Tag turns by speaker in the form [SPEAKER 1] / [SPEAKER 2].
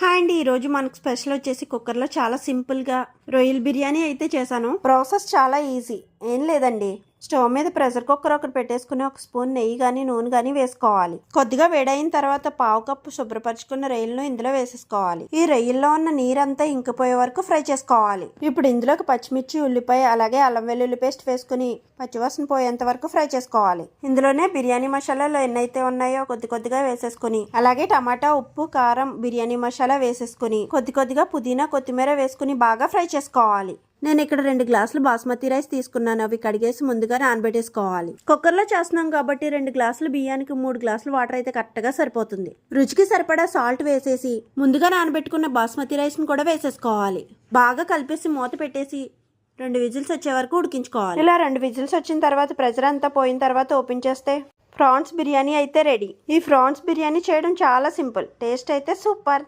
[SPEAKER 1] Hi అండి, ఈరోజు మనకు స్పెషల్ వచ్చేసి కుక్కర్లో చాలా సింపుల్గా రొయ్యల బిర్యానీ అయితే చేశాను. ప్రాసెస్ చాలా ఈజీ, ఏం లేదండి. స్టవ్ మీద ప్రెషర్ కుక్కర్ ఒకటి పెట్టేసుకుని ఒక స్పూన్ నెయ్యి కానీ నూనె కానీ వేసుకోవాలి. కొద్దిగా వేడైన తర్వాత పావు కప్పు శుభ్రపరచుకున్న రొయ్యలను ఇందులో వేసేసుకోవాలి. ఈ రొయ్యల్లో ఉన్న నీరంతా ఇంకిపోయే వరకు ఫ్రై చేసుకోవాలి. ఇప్పుడు ఇందులోకి పచ్చిమిర్చి, ఉల్లిపాయ, అలాగే అల్లం వెల్లుల్లి పేస్ట్ వేసుకుని పచ్చివాసన పోయేంత వరకు ఫ్రై చేసుకోవాలి. ఇందులోనే బిర్యానీ మసాలాలు ఎన్నైతే ఉన్నాయో కొద్దిగా వేసేసుకుని, అలాగే టమాటా, ఉప్పు, కారం, బిర్యానీ మసాలా వేసేసుకుని కొద్దిగా పుదీనా, కొత్తిమీర వేసుకుని బాగా ఫ్రై చేసుకోవాలి. నేను ఇక్కడ 2 గ్లాసులు బాస్మతి రైస్ తీసుకున్నాను. అవి కడిగేసి ముందుగా నానబెట్టేసుకోవాలి. కుక్కర్లో చేస్తున్నాం కాబట్టి 2 గ్లాసులు బియ్యానికి 3 గ్లాసులు వాటర్ అయితే కరెక్ట్గా సరిపోతుంది. రుచికి సరిపడా సాల్ట్ వేసేసి ముందుగా నానబెట్టుకున్న బాస్మతి రైస్ని కూడా వేసేసుకోవాలి. బాగా కలిపేసి మూత పెట్టేసి 2 విజిల్స్ వచ్చే వరకు ఉడికించుకోవాలి. ఇలా 2 విజిల్స్ వచ్చిన తర్వాత ప్రెషర్ అంతా పోయిన తర్వాత ఓపెన్ చేస్తే ప్రాన్స్ బిర్యానీ అయితే రెడీ. ఈ ప్రాన్స్ బిర్యానీ చేయడం చాలా సింపుల్, టేస్ట్ అయితే సూపర్.